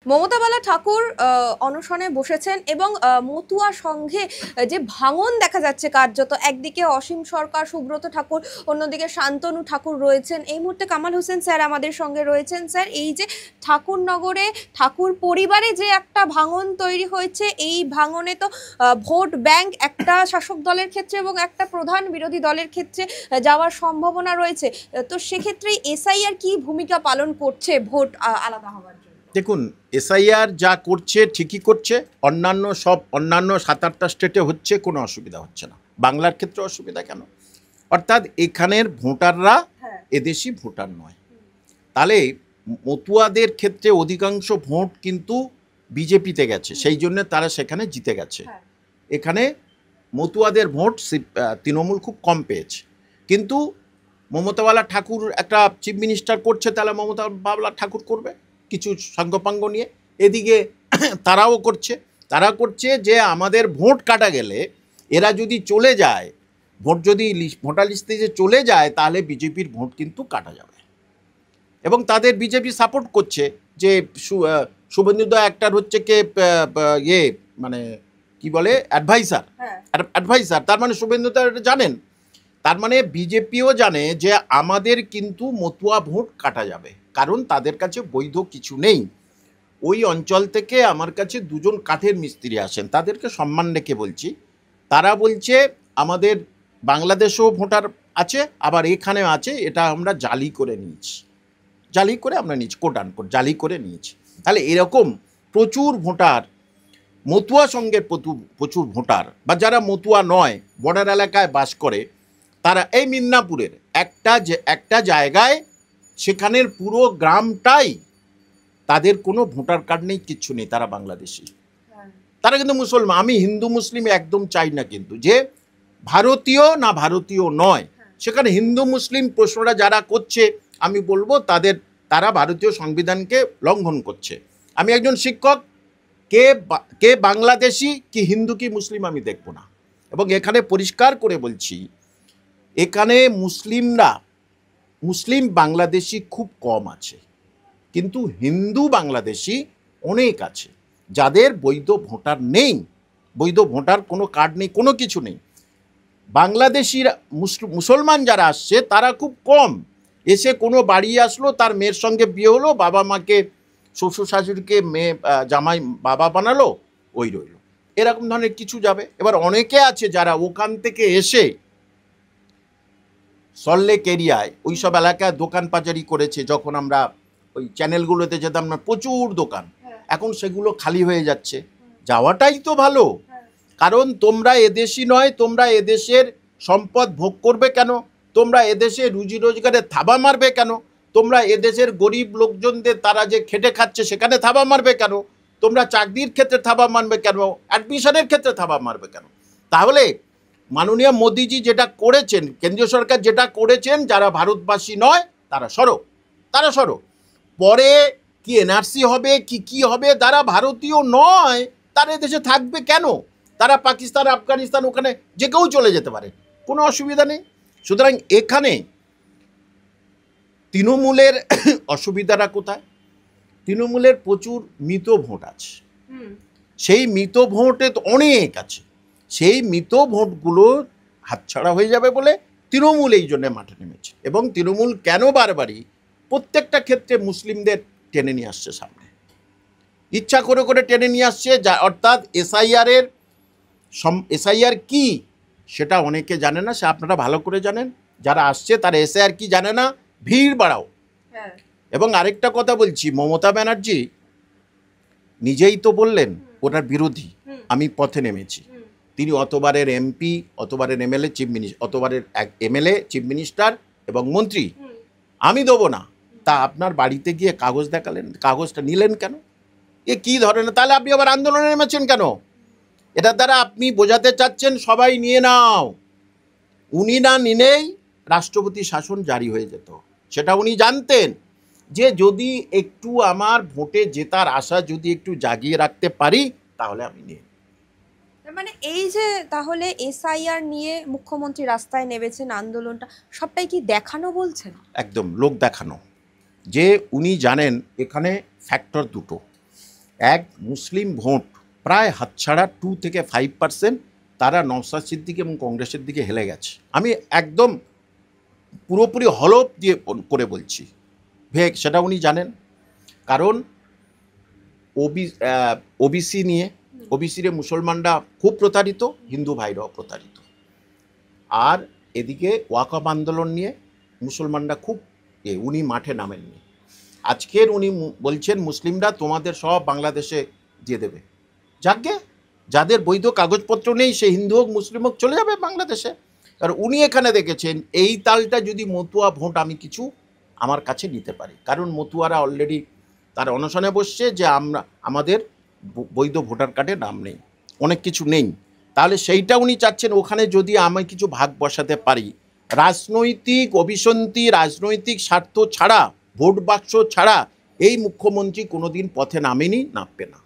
মমতা বালা ঠাকুর অনশনে বসেছেন এবং মতুয়া সংঘে যে ভাঙন দেখা যাচ্ছে কার্যত, একদিকে অসীম সরকার, সুব্রত ঠাকুর, অন্যদিকে শান্তনু ঠাকুর রয়েছেন। এই মুহূর্তে কামাল হোসেন স্যার আমাদের সঙ্গে রয়েছেন। স্যার, এই যে ঠাকুরনগরে ঠাকুর পরিবারে যে একটা ভাঙন তৈরি হয়েছে, এই ভাঙনে তো ভোট ব্যাংক একটা শাসক দলের ক্ষেত্রে এবং একটা প্রধান বিরোধী দলের ক্ষেত্রে যাওয়ার সম্ভাবনা রয়েছে। তো সেক্ষেত্রে এসআইআর কি ভূমিকা পালন করছে ভোট আলাদা হওয়ার জন্য? দেখুন, এসআইআর যা করছে ঠিকই করছে। অন্যান্য 7-8টা স্টেটে হচ্ছে, কোনো অসুবিধা হচ্ছে না। বাংলার ক্ষেত্রে অসুবিধা কেন? অর্থাৎ এখানের ভোটাররা এদেশি ভোটার নয়। তাহলে মতুয়াদের ক্ষেত্রে অধিকাংশ ভোট কিন্তু বিজেপিতে গেছে, সেই জন্য তারা সেখানে জিতে গেছে। এখানে মতুয়াদের ভোট তৃণমূল খুব কম পেয়েছে। কিন্তু মমতা বালা ঠাকুর একটা চিফ মিনিস্টার করছে, তাহলে মমতা বালা ঠাকুর করবে কিছু সাঙ্গপাঙ্গ নিয়ে। এদিকে তারা করছে যে আমাদের ভোট কাটা গেলে, এরা যদি চলে যায়, ভোট যদি ভোটার লিস্টে যে চলে যায়, তাহলে বিজেপির ভোট কিন্তু কাটা যাবে। এবং তাদের বিজেপি সাপোর্ট করছে যে শুভেন্দুদা একটার হচ্ছে কে মানে কি বলে অ্যাডভাইসার। তার মানে শুভেন্দুদা জানেন, তার মানে বিজেপিও জানে যে আমাদের কিন্তু মতুয়া ভোট কাটা যাবে, কারণ তাদের কাছে বৈধ কিছু নেই। ওই অঞ্চল থেকে আমার কাছে দুজন কাঠের মিস্ত্রি আসেন, তাদেরকে সম্মান রেখে বলছি। তারা বলছে আমাদের বাংলাদেশেও ভোটার আছে, আবার এখানেও আছে, এটা আমরা জালি করে নিয়েছি, কোট আনকোট জালি করে নিয়েছি। তাহলে এরকম প্রচুর ভোটার, মতুয়া সঙ্গের প্রচুর ভোটার, বা যারা মতুয়া নয়, বর্ডার এলাকায় বাস করে, তারা এই মিদনাপুরের একটা জায়গায়, সেখানের পুরো গ্রামটাই তাদের কোনো ভোটার কার্ড নেই, কিচ্ছু নেই, তারা বাংলাদেশি। তারা কিন্তু মুসলমান। আমি হিন্দু মুসলিম একদম চাই না, কিন্তু যে ভারতীয় না ভারতীয় নয়, সেখানে হিন্দু মুসলিম প্রশ্নটা যারা করছে, আমি বলবো তারা ভারতীয় সংবিধানকে লঙ্ঘন করছে। আমি একজন শিক্ষক, কে বাংলাদেশি কি হিন্দু কি মুসলিম আমি দেখব না। এবং এখানে পরিষ্কার করে বলছি, এখানে মুসলিম বাংলাদেশি খুব কম আছে, কিন্তু হিন্দু বাংলাদেশি অনেক আছে, যাদের বৈধ ভোটার নেই, বৈধ ভোটার কোনো কার্ড নেই, কোনো কিছু নেই। বাংলাদেশিরা মুসলমান যারা আসছে তারা খুব কম। এসে কোনো বাড়ি আসলো, তার মেয়ের সঙ্গে বিয়ে হলো, বাবা মাকে, শ্বশুর শাশুড়িকে মেয়ে জামাই বাবা বানালো, ওই রইল, এরকম ধরনের কিছু যাবে। এবার অনেকে আছে যারা ওখান থেকে এসে সল্টলেক এরিয়ায় ওই সব এলাকায় দোকান পাচারি করেছে। যখন আমরা ওই চ্যানেলগুলোতে যেতাম না, প্রচুর দোকান, এখন সেগুলো খালি হয়ে যাচ্ছে। যাওয়াটাই তো ভালো, কারণ তোমরা এদেশি নয়, তোমরা এদেশের সম্পদ ভোগ করবে কেন? তোমরা এদেশে রুজি রোজগারে থাবা মারবে কেন? তোমরা এদেশের গরিব লোকজনদের, তারা যে খেটে খাচ্ছে, সেখানে থাবা মারবে কেন? তোমরা চাকরির ক্ষেত্রে থাবা মারবে কেন? অ্যাডমিশনের ক্ষেত্রে থাবা মারবে কেন? তাহলে মাননীয় মোদিজি যেটা করেছেন, কেন্দ্রীয় সরকার যেটা করেছেন, যারা ভারতবাসী নয় তারা সরো। পরে কি এনআরসি হবে কি হবে, যারা ভারতীয় নয় তারা দেশে থাকবে কেন? তারা পাকিস্তান, আফগানিস্তান, ওখানে যে কেউ চলে যেতে পারে, কোনো অসুবিধা নেই। সুতরাং এখানে তৃণমূলের অসুবিধাটা কোথায়? তৃণমূলের প্রচুর মৃত ভোট আছে, সেই মৃত ভোটে তো অনেক আছে, সেই মৃত ভোটগুলো হাতছাড়া হয়ে যাবে বলে তৃণমূল এই জন্য মাঠে নেমেছে। এবং তৃণমূল কেন বারবারই প্রত্যেকটা ক্ষেত্রে মুসলিমদের টেনে নিয়ে আসছে সামনে, ইচ্ছা করে টেনে নিয়ে আসছে। অর্থাৎ এসআইআর কি সেটা অনেকে জানে না, সে আপনারা ভালো করে জানেন, যারা আসছে তারা এসআইআর কি জানে না, ভিড় বাড়াও। এবং আরেকটা কথা বলছি, মমতা ব্যানার্জি নিজেই তো বললেন ওনার বিরোধী, আমি পথে নেমেছি। তিনি অতবারের এমপি, অতবারের এমএলএ, চিফ মিনিস্টার এবং মন্ত্রী, আমি দেবো না। তা আপনার বাড়িতে গিয়ে কাগজ দেখালেন, কাগজটা নিলেন কেন? এ কি ধরনের? তাহলে আপনি আবার আন্দোলনে নেমেছেন কেন? এটার দ্বারা আপনি বোঝাতে চাচ্ছেন সবাই নিয়ে নাও। উনি না নিলেই রাষ্ট্রপতি শাসন জারি হয়ে যেত, সেটা উনি জানতেন, যে যদি একটু আমার ভোটে জেতার আশা যদি একটু জাগিয়ে রাখতে পারি, তাহলে আমি নিয়ে। মানে এই যে তাহলে এসআইআর নিয়ে মুখ্যমন্ত্রী রাস্তায় নেমেছেন, আন্দোলনটা সবটাই কি দেখানো বলছেন? একদম লোক দেখানো, যে উনি জানেন এখানে ফ্যাক্টর দুটো। এক মুসলিম ভোট প্রায় হাতছাড়া 2 থেকে 5% তারা নওশাদ সিদ্দিকী এবং কংগ্রেসের দিকে হেলে গেছে। আমি একদম পুরোপুরি হলফ দিয়ে করে বলছি, সেটা উনি জানেন। কারণ ওবিসি নিয়ে, ওবিসিরে মুসলমানরা খুব প্রতারিত, হিন্দু ভাইরাও প্রতারিত। আর এদিকে ওয়াকফ আন্দোলন নিয়ে মুসলমানরা খুব উনি মাঠে নামেননি। আজকের উনি বলছেন মুসলিমরা তোমাদের সব বাংলাদেশে দিয়ে দেবে। যাকে যাদের বৈধ কাগজপত্র নেই, সে হিন্দু হোক মুসলিম হোক চলে যাবে বাংলাদেশে। আর উনি এখানে দেখেছেন এই তালটা যদি মতুয়া ভোট আমি কিছু আমার কাছে নিতে পারি, কারণ মতুয়ারা অলরেডি তার অনশনে বসছে যে আমাদের বৈধ ভোটার কার্ডে নাম নেই, অনেক কিছু নেই। তাহলে সেইটা উনি চাচ্ছেন ওখানে যদি আমি কিছু ভাগ বসাতে পারি। রাজনৈতিক অভিসন্ধি, রাজনৈতিক স্বার্থ ছাড়া, ভোট বাক্স ছাড়া এই মুখ্যমন্ত্রী কোনোদিন পথে নামেনি, নামবে না।